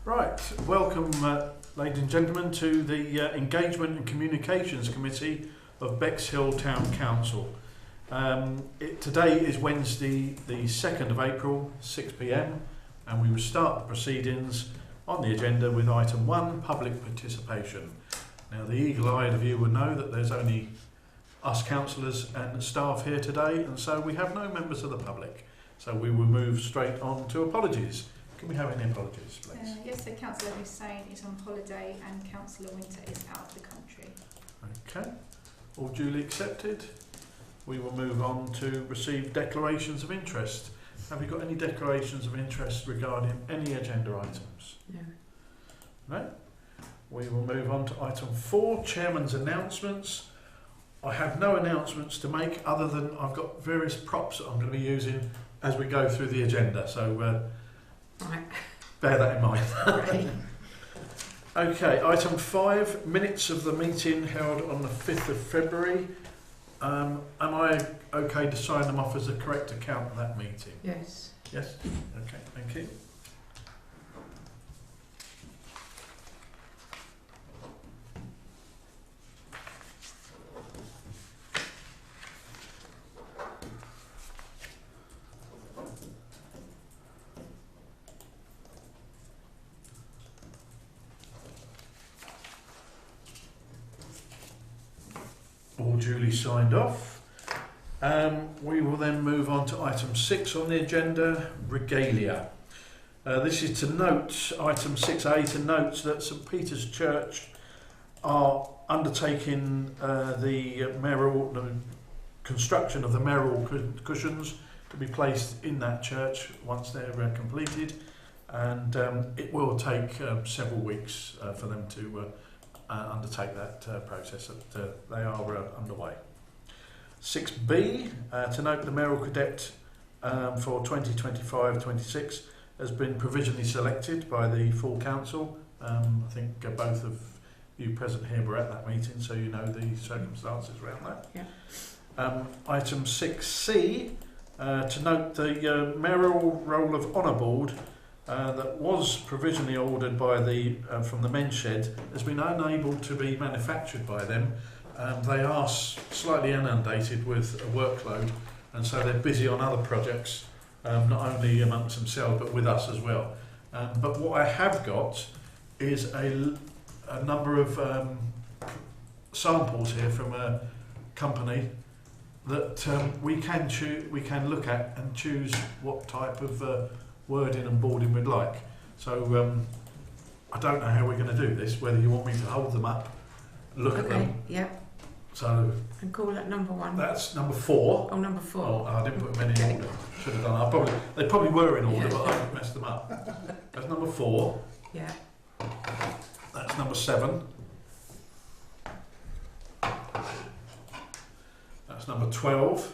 Right, welcome ladies and gentlemen to the Engagement and Communications Committee of Bexhill Town Council. Today is Wednesday the 2nd of April, 6 p.m, and we will start the proceedings on the agenda with item 1, public participation. Now the eagle-eyed of you will know that there's only us councillors and staff here today, and so we have no members of the public. So we will move straight on to apologies. Can we have any apologies, please? Yes, so Councillor Hussain is on holiday and Councillor Winter is out of the country. Okay, all duly accepted. We will move on to receive declarations of interest. Have you got any declarations of interest regarding any agenda items? No. No? We will move on to item 4, Chairman's announcements. I have no announcements to make other than I've got various props that I'm going to be using as we go through the agenda. So Right. bear that in mind. Right. Okay, item 5, minutes of the meeting held on the 5th of February. Am I okay to sign them off as a correct account of that meeting? Yes. Yes? Okay, thank you. All duly signed off. We will then move on to item 6 on the agenda, regalia. This is to note, item 6A, to note that St Peter's Church are undertaking the construction of the mayoral cushions to be placed in that church once they're completed, and it will take several weeks for them to undertake that process. They are underway. 6B, to note the mayoral cadet for 2025-26 has been provisionally selected by the full council. I think both of you present here were at that meeting, so you know the circumstances around that. Yeah. Item 6C, to note the mayoral roll of honour board that was provisionally ordered by from the men's shed has been unable to be manufactured by them. They are slightly inundated with a workload, and so they're busy on other projects, not only amongst themselves but with us as well. But what I have got is a number of samples here from a company that we can look at and choose what type of wording and boarding we'd like. So I don't know how we're going to do this, whether you want me to hold them up, look at them. Yeah. So And call that number 1. that's number 4. Oh, number 4. Oh, I didn't put them in order. Should have done. They probably were in order, but I messed them up. That's number 4. Yeah. That's number 7. That's number 12.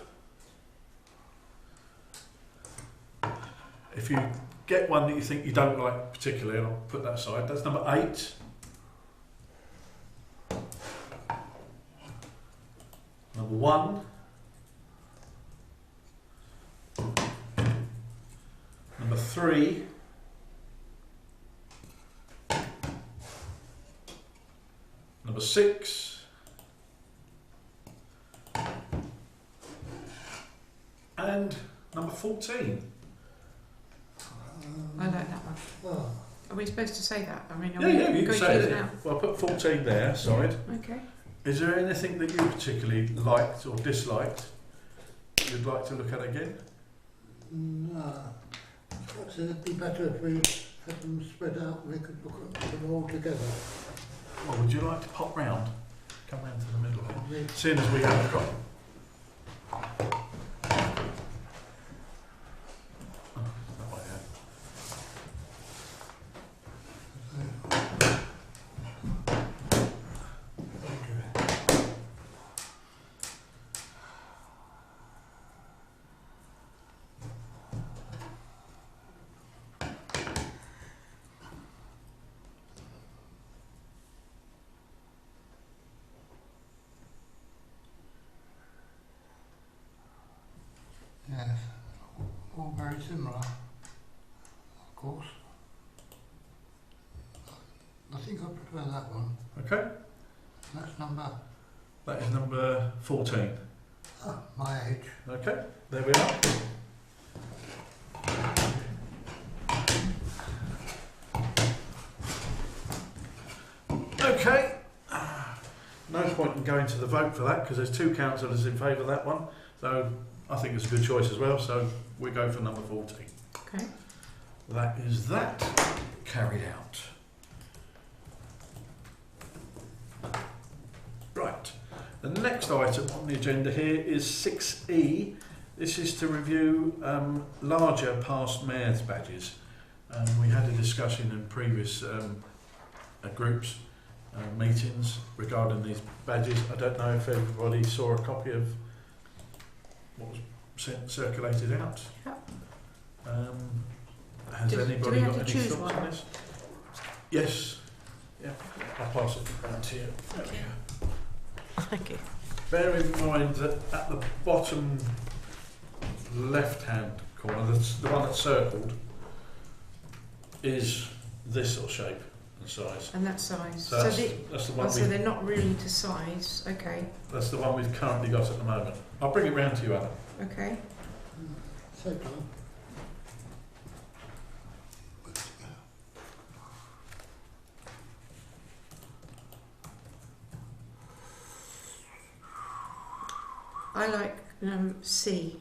If you get one that you think you don't like particularly, I'll put that aside. That's number 8. Number 1. Number 3. Number 6. And number 14. I like that one. Oh, Are we supposed to say that? I mean, are Yeah, we you can going say to do it. now? Well, I'll put 14 there, side. Okay. Is there anything that you particularly liked or disliked you'd like to look at again? no. Perhaps it'd be better if we had them spread out and we could look at them all together. Or would you like to pop round? Come round to the middle here. We- Seeing as we haven't got... Oh, that way, yeah. Yes, all very similar, of course. try that one. Okay, That's number, that is number 14. my age. Okay, there we are. Okay, no point in going to the vote for that because there's 2 councillors in favour of that one, so I think it's a good choice as well, so we go for number 14. Okay. That is that carried out. Right, the next item on the agenda here is 6E. This is to review larger past mayor's badges. We had a discussion in previous groups meetings regarding these badges. I don't know if everybody saw a copy of what was circulated out. Yep. Has Do we anybody have got to any choose thoughts one? on this? Yes. Yeah, I'll pass it round to you. There we go. Thank you. Bear in mind that at the bottom left-hand corner, that's the one that's circled, is this sort of shape and size. And that size. So that's the one so they're not really to size. Okay. that's the one we've currently got at the moment. I'll bring it round to you, Alan. Okay. So Tom. I like C.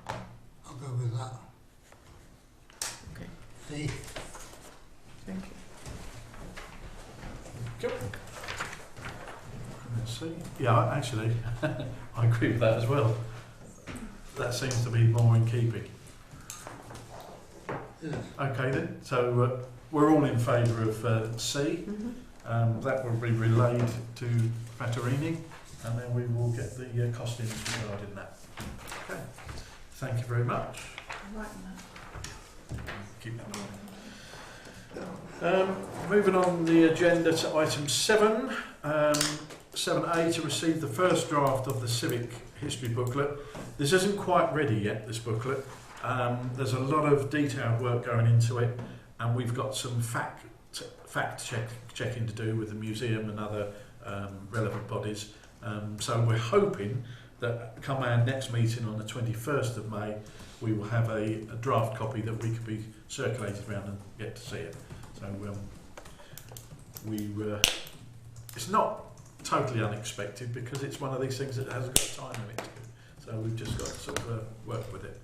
I'll go with that. Okay. C. Thank you. Go. Let's see. Yeah, actually, I agree with that as well. That seems to be more in keeping. Yes. Okay then, so we're all in favour of C. Mm-hmm. That will be relayed to Fattorini, and then we will get the costings regarding that. Okay, thank you very much. Right, Keep that in mind. Moving on the agenda to item 7. 7A, to receive the first draft of the civic history booklet. This isn't quite ready yet, this booklet. There's a lot of detailed work going into it, and we've got some fact checking to do with the museum and other relevant bodies. So we're hoping that come our next meeting on the 21st of May, we will have a draft copy that we can be circulated around and get to see it. So it's not totally unexpected because it's one of these things that hasn't got time limit to it. So we've just got to sort of work with it.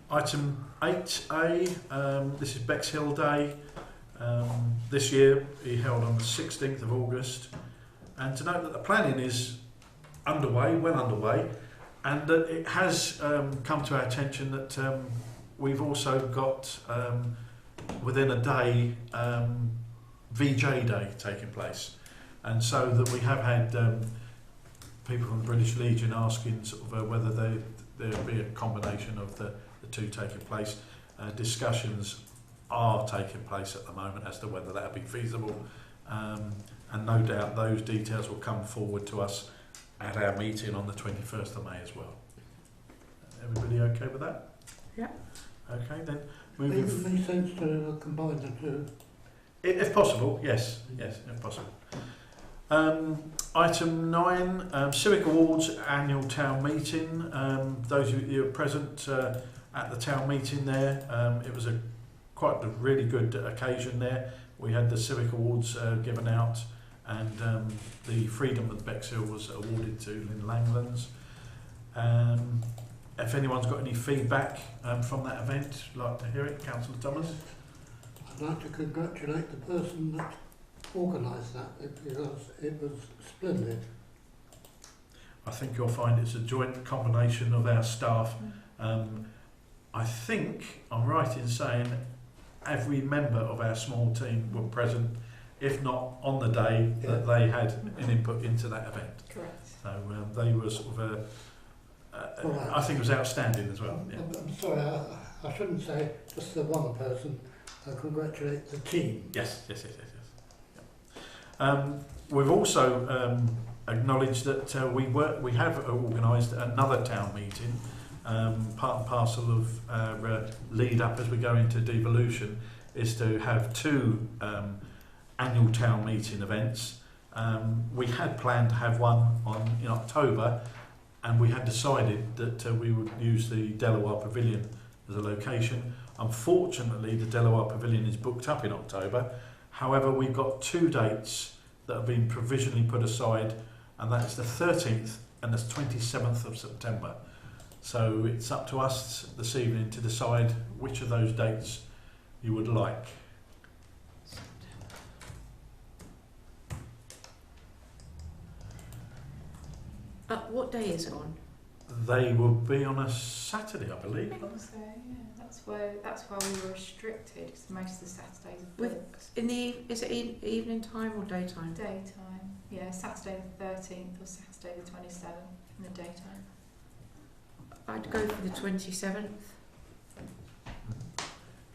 Item 8A, this is Bexhill Day. This year he held on the 16th of August. And to note that the planning is underway, well underway, and that it has come to our attention that we've also got within a day VJ Day taking place. And so that we have had people from the British Legion asking sort of whether there'll be a combination of the two taking place. Discussions are taking place at the moment as to whether that will be feasible, and no doubt those details will come forward to us at our meeting on the 21st of May as well. Everybody okay with that? Yeah. Okay then. It would make sense to combine the two. If possible, yes, if possible. Item 9, Civic Awards Annual Town Meeting. Those of you who are present at the town meeting there, it was quite a really good occasion there. We had the Civic Awards given out, and the Freedom of Bexhill was awarded to Lynn Langlands. If anyone's got any feedback from that event, I'd like to hear it. Councillor Thomas? I'd like to congratulate the person that organised that because it was splendid. I think you'll find it's a joint combination of our staff. I think I'm right in saying every member of our small team were present, if not on the day that they had an input into that event. correct. So they were sort of I think it was outstanding as well. Yeah. I'm sorry, I shouldn't say just the one person. I congratulate the team. Yes. We've also acknowledged that we have organised another town meeting, part and parcel of our lead up as we go into devolution, is to have two annual town meeting events. We had planned to have one in October, and we had decided that we would use the Delaware Pavilion as a location. Unfortunately, the Delaware Pavilion is booked up in October. However, we've got two dates that have been provisionally put aside, and that is the 13th and the 27th of September. So it's up to us this evening to decide which of those dates you would like. What day is it on? They will be on a Saturday, I believe. I think so, yeah. That's why we were restricted, because most of the Saturdays are With- booked. Is it evening time or daytime? Daytime, yeah, Saturday the 13th or Saturday the 27th in the daytime. I'd go for the 27th.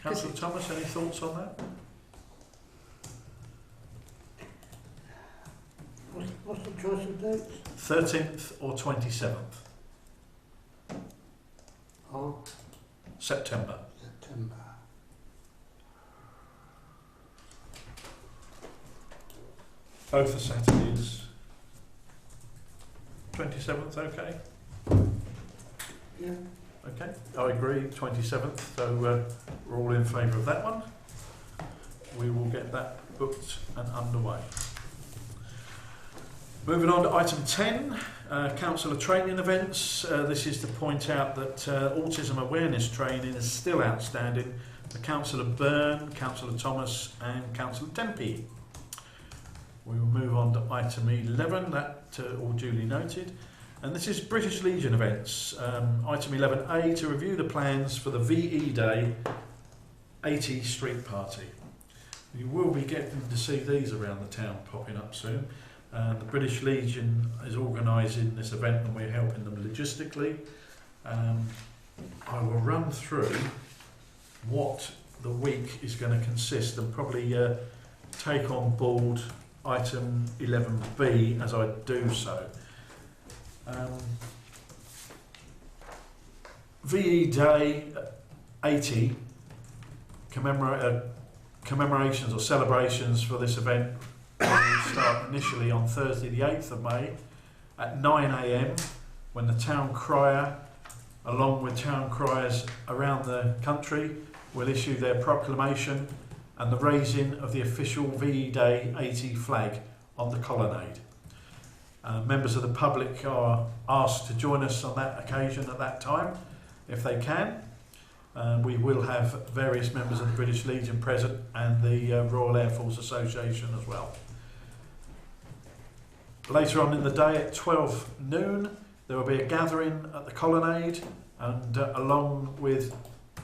Councillor Thomas, any thoughts on that? What's the choice of dates? 13th or 27th Oh, September. September. Both are Saturdays. 27th, okay? Yeah. Okay, I agree, 27th, so we're all in favour of that one. We will get that booked and underway. Moving on to item 10, councillor training events. This is to point out that autism awareness training is still outstanding for Councillor Byrne, Councillor Thomas and Councillor Tempe. We will move on to item 11, that all duly noted. And this is British Legion events. Item 11A, to review the plans for the VE Day 80 Street Party. You will be getting to see these around the town popping up soon. The British Legion is organising this event and we're helping them logistically. I will run through what the week is going to consist and probably take on board item 11B as I do so. VE Day 80 commemorations or celebrations for this event will start initially on Thursday the 8th of May at 9 AM when the town crier, along with town criers around the country, will issue their proclamation and the raising of the official VE Day 80 flag on the colonnade. Members of the public are asked to join us on that occasion at that time, if they can. We will have various members of the British Legion present and the Royal Air Force Association as well. Later on in the day at 12 noon, there will be a gathering at the colonnade, and along with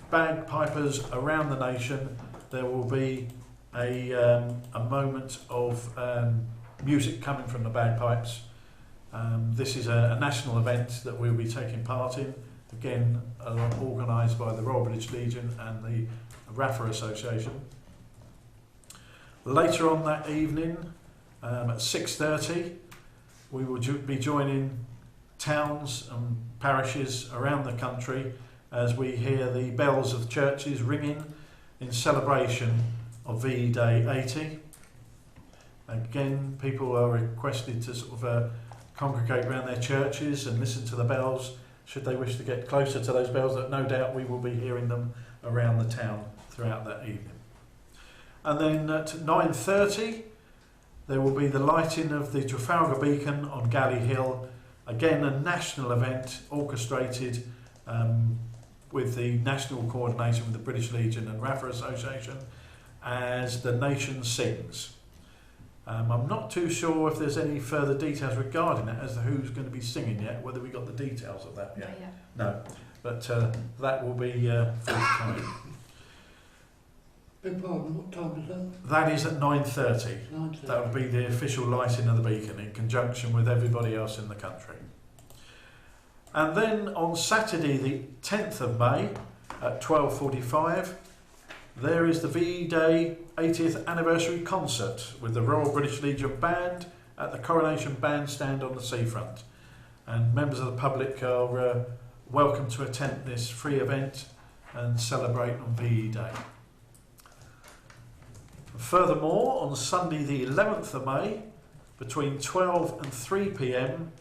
bagpipers around the nation, there will be a moment of music coming from the bagpipes. This is a national event that we'll be taking part in, again organised by the Royal British Legion and the RAFA Association. Later on that evening at 6:30 we will be joining towns and parishes around the country as we hear the bells of churches ringing in celebration of VE Day 80. Again, people are requested to sort of congregate around their churches and listen to the bells should they wish to get closer to those bells, that no doubt we will be hearing them around the town throughout that evening. And then at 9:30 there will be the lighting of the Trafalgar Beacon on Galley Hill, again a national event orchestrated with the national coordination with the British Legion and RAFA Association as the nation sings. I'm not too sure if there's any further details regarding it as to who's going to be singing yet, whether we got the details of that yet. No, but that will be forthcoming. Beg pardon, what time is that? That is at 9:30. 9:30. That will be the official lighting of the beacon in conjunction with everybody else in the country. And then on Saturday the 10th of May at 12:45 there is the VE Day 80th anniversary concert with the Royal British Legion Band at the Coronation Bandstand on the seafront. And members of the public are welcome to attend this free event and celebrate on VE Day. Furthermore, on Sunday the 11th of May, between 12 and 3 p.m,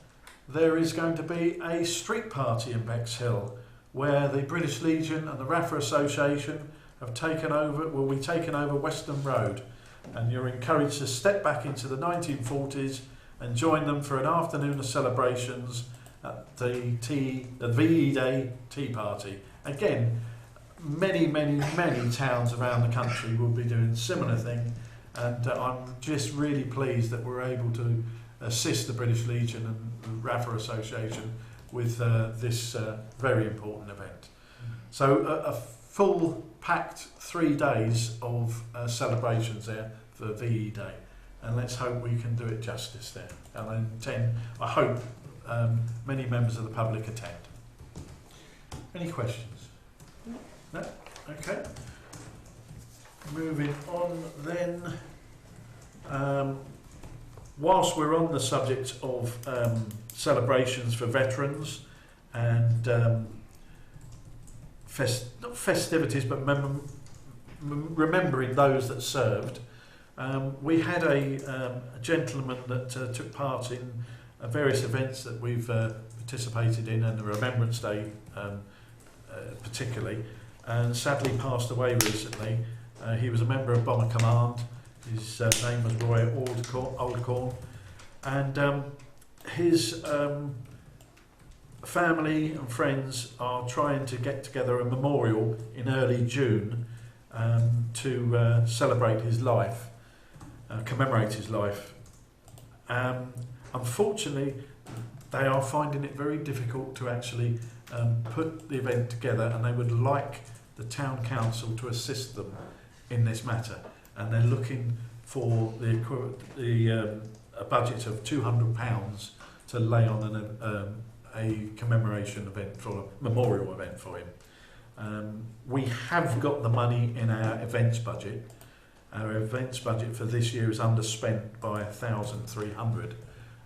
there is going to be a street party in Bexhill, where the British Legion and the RAFA Association will be taking over Western Road, and you're encouraged to step back into the 1940s and join them for an afternoon of celebrations at the VE Day Tea Party. Again, many towns around the country will be doing a similar thing, and I'm just really pleased that we're able to assist the British Legion and the RAFA Association with this very important event. So a full packed 3 days of celebrations there for VE Day, and let's hope we can do it justice there. And I hope many members of the public attend. Any questions? No? Okay. Moving on then. Whilst we're on the subject of celebrations for veterans and not festivities, but remembering those that served, we had a gentleman that took part in various events that we've participated in, and the Remembrance Day particularly, and sadly passed away recently. He was a member of Bomber Command. His name was Roy Oldcorn, and his family and friends are trying to get together a memorial in early June to celebrate his life, commemorate his life. Unfortunately, they are finding it very difficult to actually put the event together, and they would like the town council to assist them in this matter, and they're looking for a budget of £200 to lay on a commemoration event, for a memorial event for him. We have got the money in our events budget. Our events budget for this year is underspent by 1,300,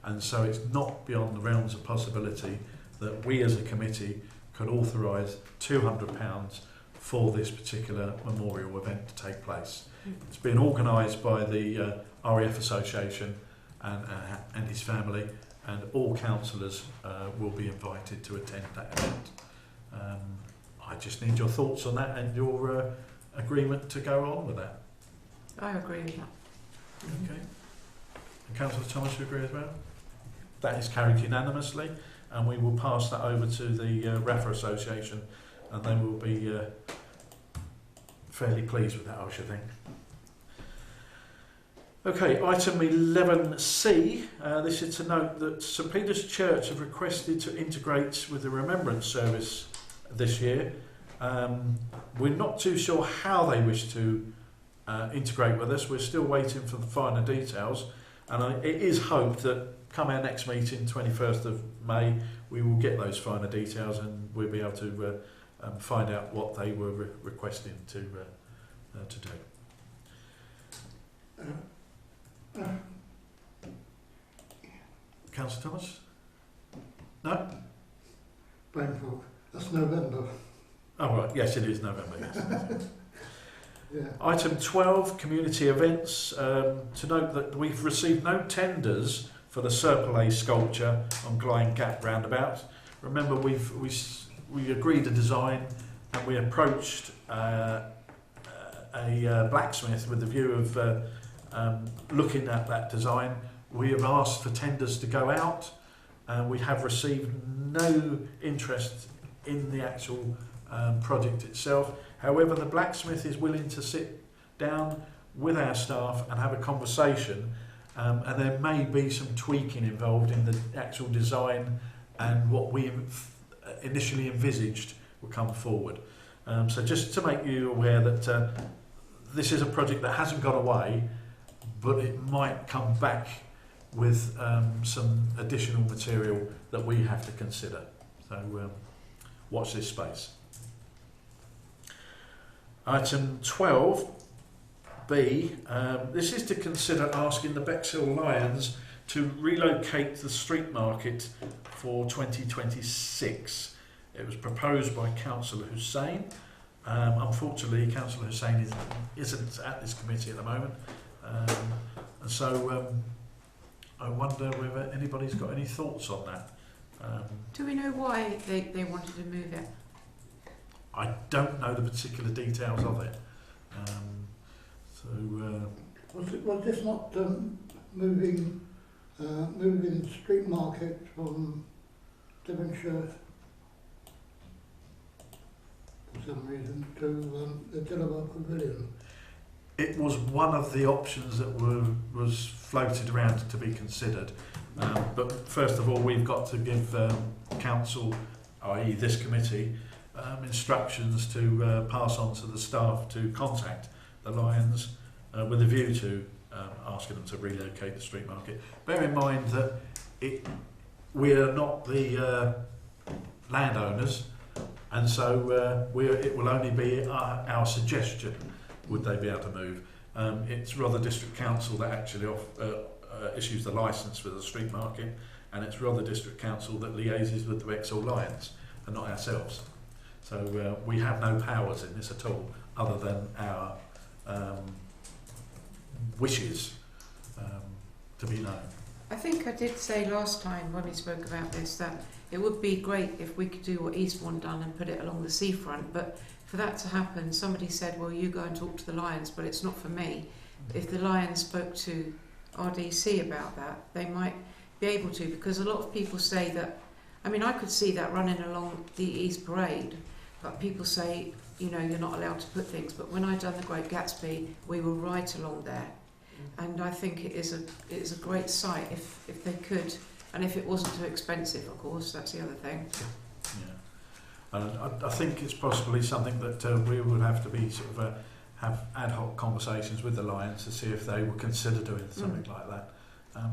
and so it's not beyond the realms of possibility that we as a committee could authorise £200 for this particular memorial event to take place. It's been organised by the RAF Association and his family, and all councillors will be invited to attend that event. I just need your thoughts on that and your agreement to go on with that. I agree with that. Okay. And Councillor Thomas, you agree as well? That is carried unanimously, and we will pass that over to the RAFA Association, and they will be fairly pleased with that, I should think. Okay, item 11C. This is to note that St Peter's Church have requested to integrate with the Remembrance Service this year. We're not too sure how they wish to integrate with us. We're still waiting for the finer details, and it is hoped that come our next meeting, 21st of May, we will get those finer details, and we'll be able to find out what they were requesting to do. Councillor Thomas? No? Brain fog. That's November. Oh right, yes it is November, yes. Yeah. Item 12, community events. To note that we've received no tenders for the Serpollet sculpture on Glyn Gap roundabout. Remember, we agreed a design, and we approached a blacksmith with the view of looking at that design. We have asked for tenders to go out, and we have received no interest in the actual project itself. However, the blacksmith is willing to sit down with our staff and have a conversation, and there may be some tweaking involved in the actual design, and what we initially envisaged will come forward. So just to make you aware that this is a project that hasn't gone away, but it might come back with some additional material that we have to consider. So watch this space. Item 12B, this is to consider asking the Bexhill Lions to relocate the street market for 2026. It was proposed by Councillor Hussain. Unfortunately, Councillor Hussain isn't at this committee at the moment, and so I wonder whether anybody's got any thoughts on that. Do we know why they wanted to move it? I don't know the particular details of it. Was this not moving street market from Devonshire for some reason to the Delaware Pavilion? It was one of the options that was floated around to be considered. But first of all, we've got to give council, i.e. this committee, instructions to pass on to the staff to contact the Lions with a view to asking them to relocate the street market. Bear in mind that we are not the landowners, and so it will only be our suggestion would they be able to move. It's Rother District Council that actually issues the licence for the street market, and it's Rother District Council that liaises with the Bexhill Lions, and not ourselves. So we have no powers in this at all, other than our wishes to be known. I think I did say last time when we spoke about this that it would be great if we could do what Eastbourne done and put it along the seafront, but for that to happen, somebody said, well, you go and talk to the Lions, but it's not for me. If the Lions spoke to RDC about that, they might be able to, because a lot of people say that, I mean, I could see that running along the East Parade, but people say, you know, you're not allowed to put things, but when I done the Great Gatsby, we were right along there. And I think it is a great site if they could, and if it wasn't too expensive, of course, that's the other thing. Yeah. I think it's possibly something that we would have to be sort of have ad hoc conversations with the Lions to see if they would consider doing something like that,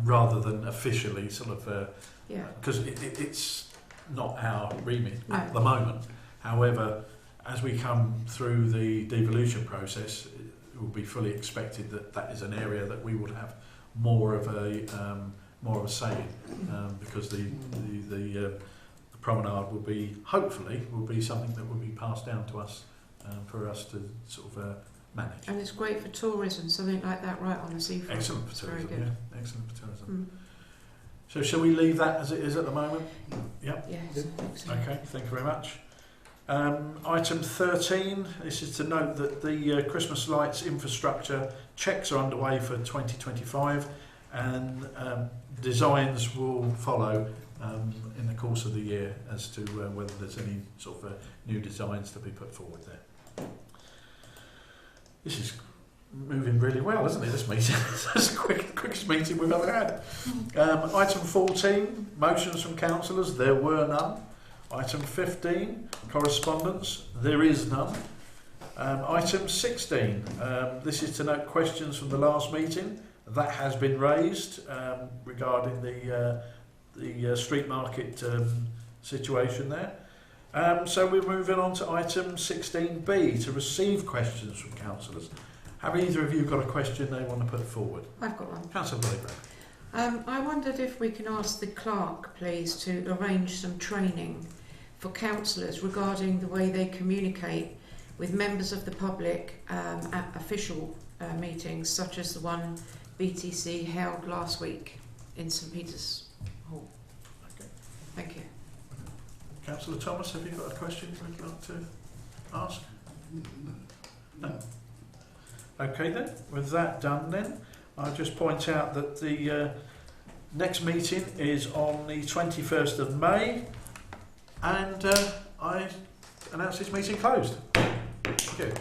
rather than officially sort of, because it's not our remit at the moment. However, as we come through the devolution process, it will be fully expected that that is an area that we would have more of a say in, because the promenade will be, hopefully, will be something that will be passed down to us for us to sort of manage. And it's great for tourism, something like that right on the seafront. Excellent for tourism, very good. yeah, excellent for tourism. So shall we leave that as it is at the moment? Yep. Yes, I think so. Okay, thank you very much. Item 13, this is to note that the Christmas lights infrastructure checks are underway for 2025, and designs will follow in the course of the year as to whether there's any sort of new designs to be put forward there. This is moving really well, isn't it, this meeting? It's the quickest meeting we've ever had. Item 14, motions from councillors, there were none. Item 15, correspondence, there is none. Item 16, this is to note questions from the last meeting. That has been raised regarding the street market situation there. So we're moving on to item 16B, to receive questions from councillors. Have either of you got a question they want to put forward? I've got one. Councillor Billy. I wondered if we can ask the clerk, please, to arrange some training for councillors regarding the way they communicate with members of the public at official meetings, such as the one BTC held last week in St Peter's Hall. Okay. Thank you. Councillor Thomas, have you got a question you'd like to ask? No. Okay then, with that done then, I'll just point out that the next meeting is on the 21st of May, and I announce this meeting closed. Thank you.